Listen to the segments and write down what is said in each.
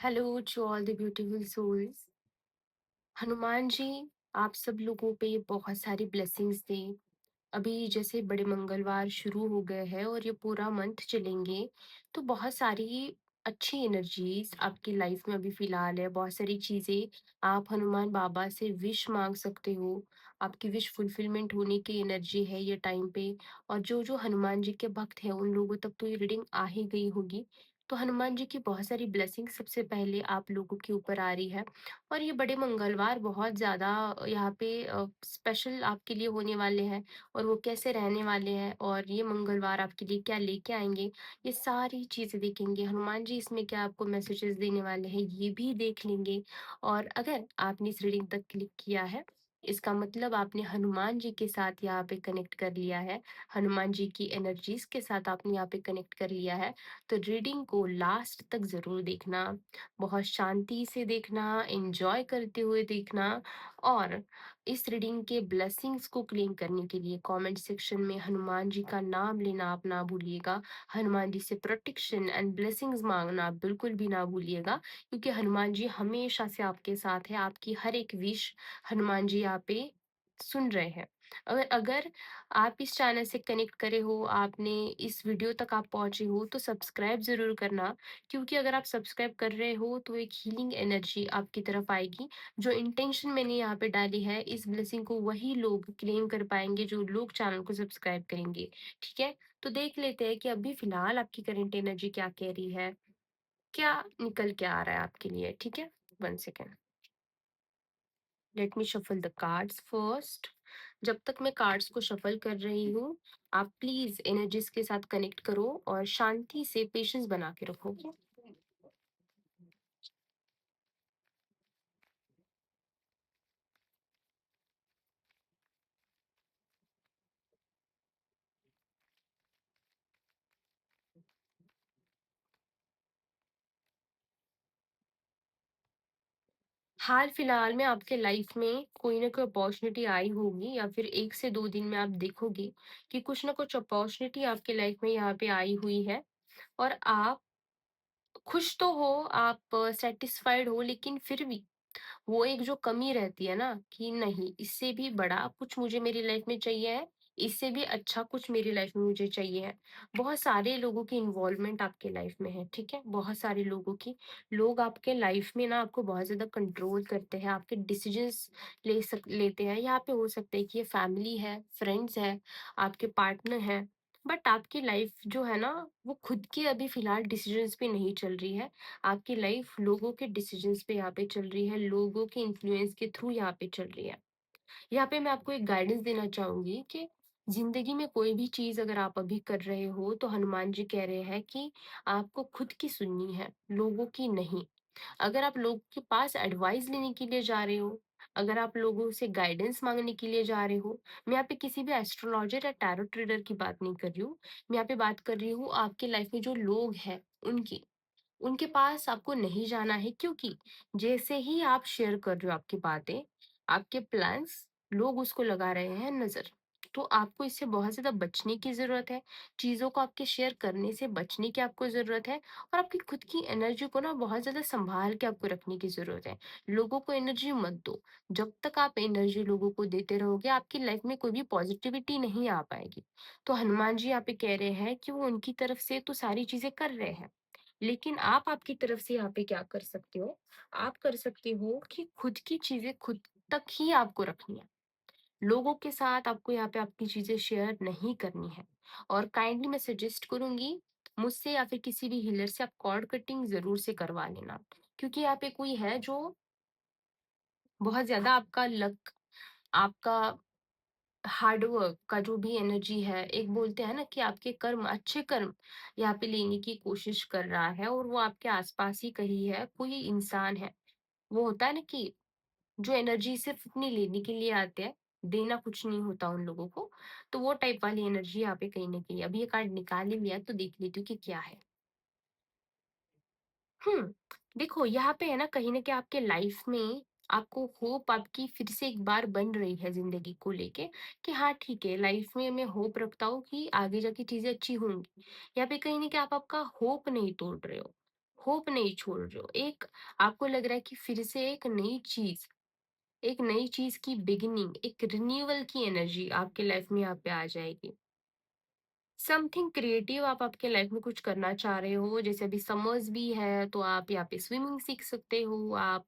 Hello to all the beautiful souls. Hanuman ji आप सब लोगों पे बहुत सारी ब्लेसिंग्स दें। अभी जैसे बड़े मंगलवार शुरू हो गए हैं और ये पूरा मंथ चलेंगे, तो बहुत सारी अच्छी एनर्जीज आपकी लाइफ में अभी फिलहाल है। बहुत सारी चीजें आप हनुमान बाबा से विश मांग सकते हो। आपकी विश फुलफिलमेंट होने की एनर्जी है ये टाइम पे। और जो जो हनुमान जी के भक्त हैं उन लोगों तक तो ये रीडिंग आ ही गई होगी। तो हनुमान जी की बहुत सारी ब्लेसिंग सबसे पहले आप लोगों के ऊपर आ रही है। और ये बड़े मंगलवार बहुत ज्यादा यहाँ पे स्पेशल आपके लिए होने वाले हैं। और वो कैसे रहने वाले हैं और ये मंगलवार आपके लिए क्या लेके आएँगे, ये सारी चीज़ें देखेंगे। हनुमान जी इसमें क्या आपको मैसेजेस देने वाले हैं, ये भी देख लेंगे। और अगर आपने इस रीडिंग तक क्लिक किया है, इसका मतलब आपने हनुमान जी के साथ यहाँ पे कनेक्ट कर लिया है, हनुमान जी की एनर्जीज़ के साथ आपने यहाँ पे कनेक्ट कर लिया है। तो रीडिंग को लास्ट तक ज़रूर देखना, बहुत शांति से देखना, एन्जॉय करते हुए देखना। और इस रीडिंग के ब्लेसिंग्स को क्लेम करने के लिए कमेंट सेक्शन में हनुमान जी का नाम लेना आप ना भूलिएगा। हनुमान जी से प्रोटेक्शन एंड ब्लेसिंग्स मांगना आप बिल्कुल भी ना भूलिएगा, क्योंकि हनुमान जी हमेशा से आपके साथ है। आपकी हर एक विश हनुमान जी यहाँ पे सुन रहे हैं। अगर अगर आप इस चैनल से कनेक्ट करे हो, आपने इस वीडियो तक आप पहुंचे हो, तो सब्सक्राइब जरूर करना। क्योंकि अगर आप सब्सक्राइब कर रहे हो तो एक हीलिंग एनर्जी आपकी तरफ आएगी। जो इंटेंशन मैंने यहाँ पे डाली है, इस ब्लेसिंग को वही लोग क्लेम कर पाएंगे जो लोग चैनल को सब्सक्राइब करेंगे। ठीक है, तो देख लेते हैं कि अभी फिलहाल आपकी करंट एनर्जी क्या कह रही है, क्या निकल के आ रहा है आपके लिए। ठीक है, 1 second, let me shuffle the cards first. जब तक मैं कार्ड्स को शफल कर रही हूँ, आप प्लीज एनर्जीज के साथ कनेक्ट करो और शांति से पेशेंस बना के रखो। हाल फिलहाल में आपके लाइफ में कोई ना कोई अपॉर्चुनिटी आई होगी, या फिर 1 से 2 दिन में आप देखोगे कि कुछ ना कुछ अपॉर्चुनिटी आपके लाइफ में यहाँ पे आई हुई है। और आप खुश तो हो, आप सैटिस्फाइड हो, लेकिन फिर भी वो एक जो कमी रहती है ना कि नहीं, इससे भी बड़ा कुछ मुझे मेरी लाइफ में चाहिए है, इससे भी अच्छा कुछ मेरी लाइफ में मुझे चाहिए है। बहुत सारे लोगों की इन्वॉल्वमेंट आपके लाइफ में है, ठीक है? बहुत सारे लोगों की, लोग आपके लाइफ में ना आपको बहुत ज़्यादा कंट्रोल करते हैं, आपके डिसीजंस लेते हैं। यहाँ पे हो सकता है कि ये फैमिली है, फ्रेंड्स है, आपके पार्टनर है। बट आपकी लाइफ जो है ना, वो खुद के अभी फिलहाल डिसीजंस पे नहीं चल रही है। आपकी लाइफ लोगों के डिसीजंस पे यहाँ पे चल रही है, लोगों के इन्फ्लुएंस के थ्रू यहाँ पे चल रही है। यहाँ पे मैं आपको एक गाइडेंस देना चाहूंगी कि जिंदगी में कोई भी चीज अगर आप अभी कर रहे हो, तो हनुमान जी कह रहे हैं कि आपको खुद की सुननी है, लोगों की नहीं। अगर आप लोगों के पास एडवाइस लेने के लिए जा रहे हो, अगर आप लोगों से गाइडेंस मांगने के लिए जा रहे हो, मैं यहाँ पे किसी भी एस्ट्रोलॉजर या टैरो ट्रेडर की बात नहीं कर रही हूँ। मैं यहाँ पे बात कर रही हूँ आपके लाइफ में जो लोग हैं उनकी। उनके पास आपको नहीं जाना है, क्योंकि जैसे ही आप शेयर कर रहे हो आपकी बातें, आपके प्लान्स, लोग उसको लगा रहे हैं नज़र। तो आपको इससे बहुत ज़्यादा बचने की ज़रूरत है, चीज़ों को आपके शेयर करने से बचने की आपको ज़रूरत है। और आपकी खुद की एनर्जी को ना बहुत ज़्यादा सँभाल के आपको रखने की ज़रूरत है। लोगों को एनर्जी मत दो। जब तक आप एनर्जी लोगों को देते रहोगे, आपकी लाइफ़ में कोई भी पॉज़िटिविटी नहीं आ पाएगी। तो हनुमान जी यहाँ पे कह रहे हैं कि वो उनकी तरफ से तो सारी चीज़ें कर रहे हैं। लेकिन आप आपकी तरफ से यहाँ पे क्या कर सकते हो? आप कर सकते हो कि खुद की चीज़ें खुद तक ही आपको रखनी है। लोगों के साथ आपको यहाँ पे आपकी चीज़ें शेयर नहीं करनी है। और काइंडली मैं सजेस्ट करूँगी, मुझसे या फिर किसी भी हीलर से आप कॉर्ड कटिंग ज़रूर से करवा लेना। क्योंकि यहाँ पे कोई है जो बहुत ज़्यादा आपका लक, आपका हार्ड वर्क का जो भी एनर्जी है, एक बोलते हैं ना कि आपके कर्म, अच्छे कर्म यहाँ पे लेने की कोशिश कर रहा है, और वो आपके आसपास ही कहीं है, कोई इंसान है। वो होता है ना कि जो एनर्जी सिर्फ अपनी लेने के लिए आते हैं, देना कुछ नहीं होता उन लोगों को। तो वो टाइप वाली एनर्जी यहाँ पे कहीं न कहीं, अभी ये कार्ड निकाल ही लिया तो देख लेती हूँ कि क्या है। हुँ, देखो यहाँ पे है ना, कहीं न कहीं आपके लाइफ में आपको होप आपकी फिर से एक बार बन रही है ज़िंदगी को लेके, कि हाँ ठीक है, लाइफ में मैं होप रखता हूँ कि आगे जाके चीज़ें अच्छी होंगी। यहाँ पे कहीं न कहीं आप आपका होप नहीं तोड़ रहे हो। होप नहीं छोड़ रहे हो। एक आपको लग रहा है कि फिर से एक नई चीज़ की बिगिनिंग, एक रिन्यूअल की एनर्जी आपके लाइफ में यहाँ पे आ जाएगी। समथिंग क्रिएटिव आप आपके लाइफ में कुछ करना चाह रहे हो, जैसे अभी समर्स भी है तो आप यहाँ पे स्विमिंग सीख सकते हो, आप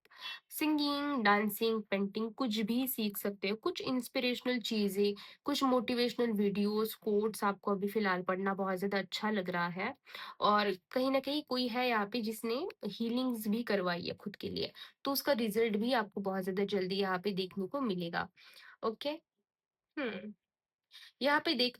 सिंगिंग, डांसिंग, पेंटिंग कुछ भी सीख सकते हो। कुछ इंस्पिरेशनल चीजें, कुछ मोटिवेशनल वीडियोस, कोट्स आपको अभी फिलहाल पढ़ना बहुत ज्यादा अच्छा लग रहा है। और कहीं ना कहीं कोई है यहाँ पे जिसने हीलिंग्स भी करवाई है खुद के लिए, तो उसका रिजल्ट भी आपको बहुत ज्यादा जल्दी यहाँ पे देखने को मिलेगा। ओके। हम्म। यहाँ पे देख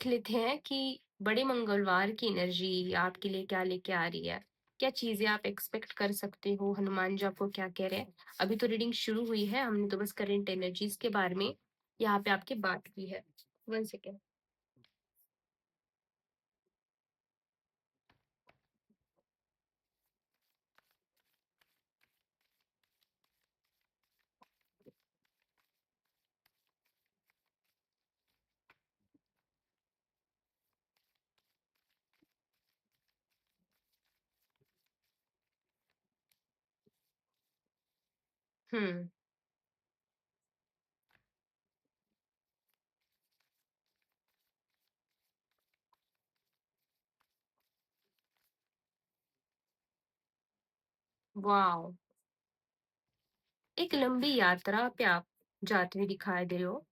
लेते हैं कि बड़े मंगलवार की एनर्जी आपके लिए क्या लेके आ रही है। क्या चीजें आप एक्सपेक्ट कर सकते हो, हनुमान जी आपको क्या कह रहे हैं। अभी तो रीडिंग शुरू हुई है, हमने तो बस करंट एनर्जीज के बारे में यहाँ पे आपके बात की है। 1 सेकेंड। हम्म। वाओ। एक लंबी यात्रा पे आप जाते हुए दिखाई दे रहे हो।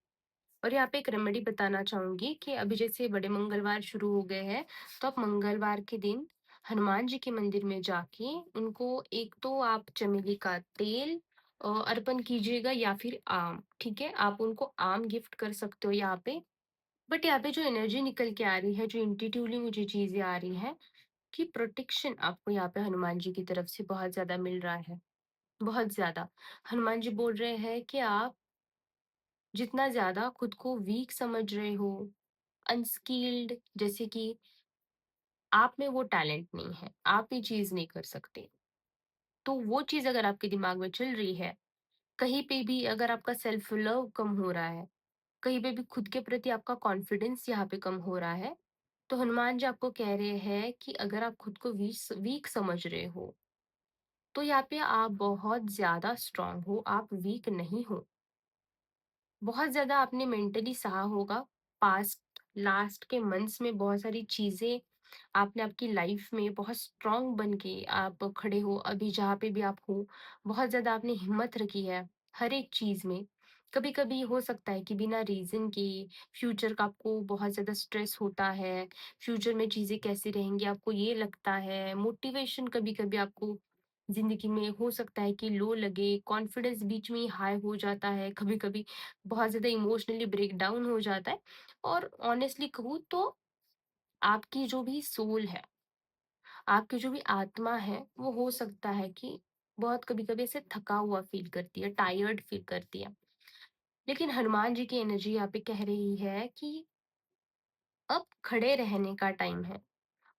और यहाँ पे एक रेमेडी बताना चाहूंगी कि अभी जैसे बड़े मंगलवार शुरू हो गए हैं, तो आप मंगलवार के दिन हनुमान जी के मंदिर में जाके उनको एक तो आप चमेली का तेल अर्पण कीजिएगा, या फिर आम। ठीक है, आप उनको आम गिफ्ट कर सकते हो यहाँ पे। बट यहाँ पे जो एनर्जी निकल के आ रही है, जो इंट्यूटिवली मुझे चीजें आ रही है, कि प्रोटेक्शन आपको यहाँ पे हनुमान जी की तरफ से बहुत ज्यादा मिल रहा है। बहुत ज्यादा। हनुमान जी बोल रहे हैं कि आप जितना ज्यादा खुद को वीक समझ रहे हो, अनस्किल्ड, जैसे कि आप में वो टैलेंट नहीं है, आप ये चीज नहीं कर सकते, तो वो चीज अगर आपके दिमाग में चल रही है, कहीं पे भी अगर आपका सेल्फ लव कम हो रहा है, कहीं पे भी खुद के प्रति आपका कॉन्फिडेंस यहाँ पे कम हो रहा है, तो हनुमान जी आपको कह रहे हैं कि अगर आप खुद को वीक समझ रहे हो, तो यहाँ पे आप बहुत ज्यादा स्ट्रांग हो, आप वीक नहीं हो। बहुत ज़्यादा आपने मेंटली सहा होगा। पास्ट लास्ट के मंथ्स में बहुत सारी चीज़ें आपने आपकी लाइफ में बहुत स्ट्रांग बन के आप खड़े हो। अभी जहाँ पे भी आप हो, बहुत ज़्यादा आपने हिम्मत रखी है हर एक चीज़ में। कभी-कभी हो सकता है कि बिना रीज़न के फ्यूचर का आपको बहुत ज़्यादा स्ट्रेस होता है, फ्यूचर में चीज़ें कैसी रहेंगी आपको ये लगता है, मोटिवेशन कभी-कभी आपको ज़िंदगी में हो सकता है कि लो लगे, कॉन्फिडेंस बीच में ही हाई हो जाता है, कभी-कभी बहुत ज़्यादा इमोशनली ब्रेकडाउन हो जाता है। और ऑनेस्टली कहूँ तो आपकी जो भी सोल है, आपकी जो भी आत्मा है, वो हो सकता है कि बहुत कभी-कभी ऐसे थका हुआ फ़ील करती है, टायर्ड फ़ील करती है। लेकिन हनुमान जी की एनर्जी यहाँ पे कह रही है कि अब खड़े रहने का टाइम है।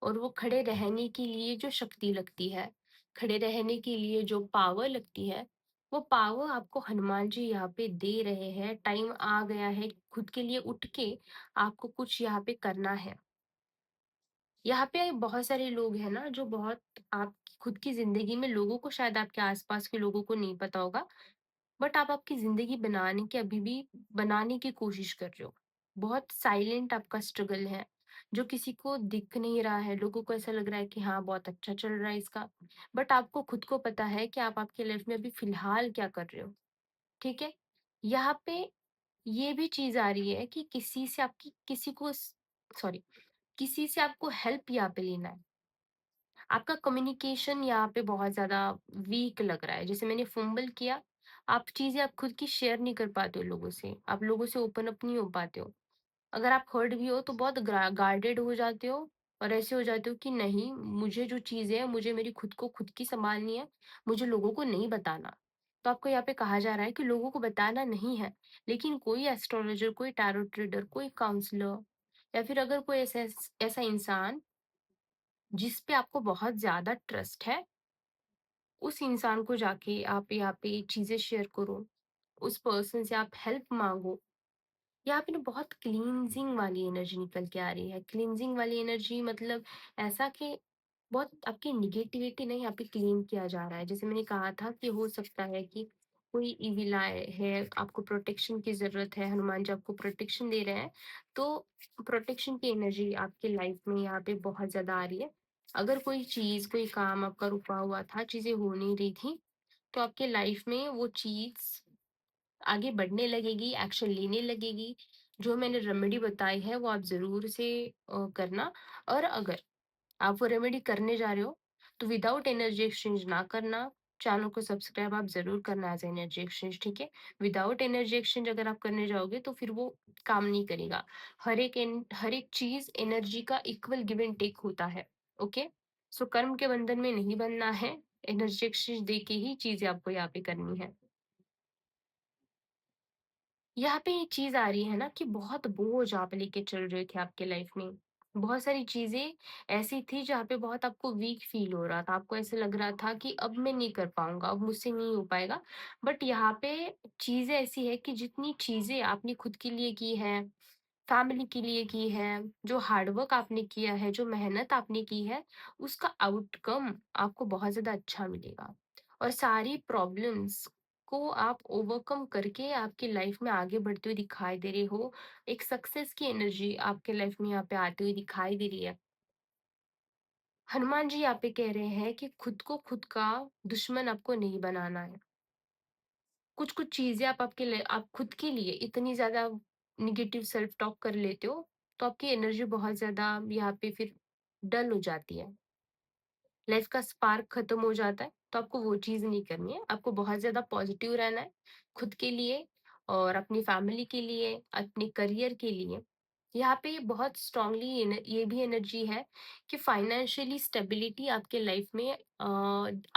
और वो खड़े रहने के लिए जो शक्ति लगती है, खड़े रहने के लिए जो पावर लगती है, वो पावर आपको हनुमान जी यहाँ पे दे रहे हैं। टाइम आ गया है खुद के लिए उठ के आपको कुछ यहाँ पे करना है। यहाँ पे बहुत सारे लोग हैं ना जो बहुत आप खुद की ज़िंदगी में लोगों को, शायद आपके आस-पास के लोगों को नहीं पता होगा, बट आप आपकी ज़िंदगी बनाने की अभी भी बनाने की कोशिश कर रहे हो। बहुत साइलेंट आपका स्ट्रगल है, जो किसी को दिख नहीं रहा है, लोगों को ऐसा लग रहा है कि हाँ, बहुत अच्छा चल रहा है इसका, बट आपको खुद को पता है कि आप आपकी लाइफ में अभी फ़िलहाल क्या कर रहे हो, ठीक है? यहाँ पे ये भी चीज़ आ रही है कि किसी से आपको हेल्प यहाँ पे लेना है। आपका कम्युनिकेशन यहाँ पे बहुत ज़्यादा वीक लग रहा है। जैसे मैंने फंबल किया, आप चीज़ें आप खुद की शेयर नहीं कर पाते हो लोगों से, आप लोगों से ओपन अप नहीं हो पाते हो। अगर आप हर्ट भी हो तो बहुत गार्डेड हो जाते हो, और ऐसे हो जाते हो कि नहीं, मुझे जो चीज़ है, मुझे मेरी खुद को खुद की सँभालनी है, मुझे लोगों को नहीं बताना। तो आपको यहाँ पे कहा जा रहा है कि लोगों को बताना नहीं है, लेकिन कोई एस्ट्रोलॉजर, कोई टैरो रीडर, कोई काउंसलर, या फिर अगर कोई ऐसा ऐसा इंसान जिस पे आपको बहुत ज़्यादा ट्रस्ट है, उस इंसान को जाके आप यहाँ पे चीज़ें शेयर करो, उस पर्सन से आप हेल्प माँगो। यहाँ पे ना बहुत क्लींजिंग वाली एनर्जी निकल के आ रही है। क्लींजिंग वाली एनर्जी मतलब ऐसा कि बहुत आपकी नेगेटिविटी नहीं यहाँ पे क्लीन किया जा रहा है। जैसे मैंने कहा था कि हो सकता है कि कोई इविल आय है, आपको प्रोटेक्शन की ज़रूरत है, हनुमान जी आपको प्रोटेक्शन दे रहे हैं, तो प्रोटेक्शन की एनर्जी आपके लाइफ में यहाँ पे बहुत ज़्यादा आ रही है। अगर कोई चीज़, कोई काम आपका रुका हुआ था, चीज़ें हो नहीं रही थी, तो आपके लाइफ में वो चीज़ आगे बढ़ने लगेगी, एक्शन लेने लगेगी। जो मैंने रेमेडी बताई है, वो आप ज़रूर से करना। और अगर आप वो रेमेडी करने जा रहे हो, तो विदाउट एनर्जी एक्सचेंज ना करना। चैनल को सब्सक्राइब आप ज़रूर करना एज़ एनर्जी एक्सचेंज, ठीक है? विदाउट एनर्जी एक्सचेंज अगर आप करने जाओगे, तो फिर वो काम नहीं करेगा। हर एक चीज़ एनर्जी का इक्वल गिव एंड टेक होता है, ओके? सो कर्म के बंधन में नहीं बनना है, एनर्जी एक्सचेंज दे के ही चीज़ें आपको यहाँ पे करनी है। यहाँ पे ये चीज़ आ रही है ना कि बहुत बोझ आप लेके चल रहे थे आपके लाइफ में। बहुत सारी चीज़ें ऐसी थी जहाँ पे बहुत आपको वीक फ़ील हो रहा था। आपको ऐसे लग रहा था कि अब मैं नहीं कर पाऊँगा, अब मुझसे नहीं हो पाएगा। बट यहाँ पे चीज़ें ऐसी है कि जितनी चीज़ें आपने खुद के लिए की हैं, फैमिली के लिए की है, जो हार्ड वर्क आपने किया है, जो मेहनत आपने की है, उसका आउटकम आपको बहुत ज़्यादा अच्छा मिलेगा। और सारी प्रॉब्लम्स को आप ओवरकम करके आपकी लाइफ में आगे बढ़ते हुए दिखाई दे रहे हो। एक सक्सेस की एनर्जी आपके लाइफ में यहाँ पे आती हुई दिखाई दे रही है। हनुमान जी यहाँ पे कह रहे हैं कि खुद को खुद का दुश्मन आपको नहीं बनाना है। कुछ-कुछ चीज़ें आप खुद के लिए इतनी ज़्यादा नेगेटिव सेल्फ टॉक कर लेते हो, तो आपकी एनर्जी बहुत ज़्यादा यहाँ पे फिर डल हो जाती है। लाइफ का स्पार्क खत्म हो जाता है, तो आपको वो चीज़ नहीं करनी है। आपको बहुत ज़्यादा पॉजिटिव रहना है, खुद के लिए और अपनी फैमिली के लिए, अपने करियर के लिए। यहाँ पे बहुत स्ट्रांगली ये भी एनर्जी है कि फाइनेंशियली स्टेबिलिटी आपके लाइफ में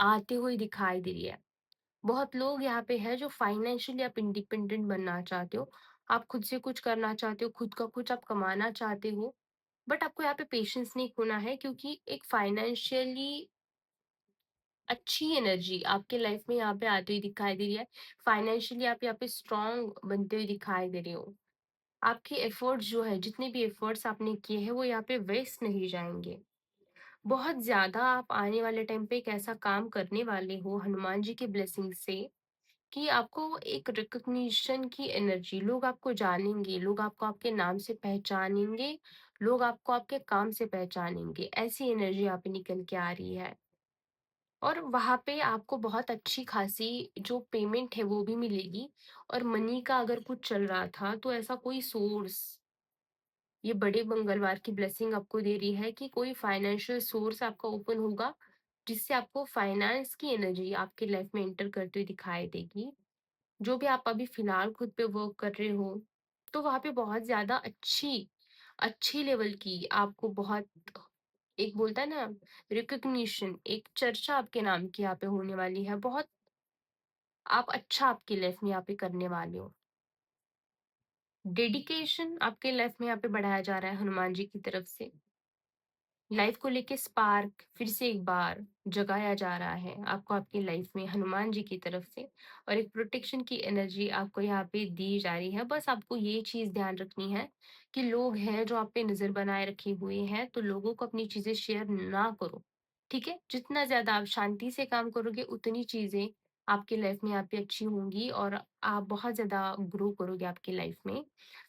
आते हुए दिखाई दे रही है। बहुत लोग यहाँ पे हैं जो फाइनेंशियली आप इंडिपेंडेंट बनना चाहते हो। आप खुद से कुछ करना चाहते हो, खुद का कुछ आप कमाना चाहते हो। बट आपको यहाँ पे पेशेंस नहीं खोना है, क्योंकि एक फाइनेंशियली अच्छी एनर्जी आपके लाइफ में यहाँ पे आती हुई दिखाई दे रही है। फाइनेंशियली आप यहाँ पे स्ट्रांग बनते हुए दिखाई दे रहे हो। आपके एफर्ट्स जो है, जितने भी एफर्ट्स आपने किए हैं, वो यहाँ पे वेस्ट नहीं जाएँगे। बहुत ज़्यादा आप आने वाले टाइम पे एक ऐसा काम करने वाले हो हनुमान जी की ब्लेसिंग से, कि आपको एक रिकॉग्निशन की एनर्जी, लोग आपको जानेंगे, लोग आपको आपके नाम से पहचानेंगे, लोग आपको आपके काम से पहचानेंगे। ऐसी एनर्जी यहाँ पे निकल के आ रही है। और वहाँ पे आपको बहुत अच्छी खासी जो पेमेंट है वो भी मिलेगी। और मनी का अगर कुछ चल रहा था, तो ऐसा कोई सोर्स, ये बड़े मंगलवार की ब्लेसिंग आपको दे रही है कि कोई फाइनेंशियल सोर्स आपका ओपन होगा, जिससे आपको फाइनेंस की एनर्जी आपकी लाइफ में एंटर करते हुए दिखाई देगी। जो भी आप अभी फिलहाल खुद पे वर्क कर रहे हो, तो वहाँ पे बहुत ज़्यादा अच्छी लेवल की आपको बहुत, एक बोलता है ना, रिकॉग्निशन, एक चर्चा आपके नाम की यहाँ पे होने वाली है। बहुत आप अच्छा आपकी लाइफ में यहाँ पे करने वाले हो। डेडिकेशन आपके लाइफ में यहाँ पे बढ़ाया जा रहा है हनुमान जी की तरफ से। लाइफ को लेके स्पार्क फिर से एक बार जगाया जा रहा है आपको आपकी लाइफ में हनुमान जी की तरफ से। और एक प्रोटेक्शन की एनर्जी आपको यहाँ पे दी जा रही है। बस आपको ये चीज ध्यान रखनी है कि लोग हैं जो आप पे नजर बनाए रखे हुए हैं, तो लोगों को अपनी चीजें शेयर ना करो, ठीक है? जितना ज्यादा आप शांति से काम करोगे, उतनी चीजें आपकी लाइफ में यहाँ पे अच्छी होंगी और आप बहुत ज्यादा ग्रो करोगे आपकी लाइफ में।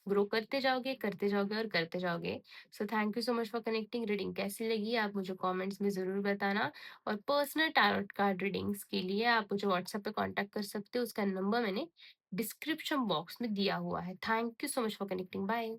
ग्रो करते जाओगे और करते जाओगे। So thank you so much for connecting. Reading कैसी लगी आप मुझे कमेंट्स में ज़रूर बताना। और पर्सनल टैरोट कार्ड रीडिंग्स के लिए आप मुझे व्हाट्सएप पे कांटेक्ट कर सकते हो। उसका नंबर मैंने डिस्क्रिप्शन बॉक्स में दिया हुआ है। Thank you so much for connecting. Bye.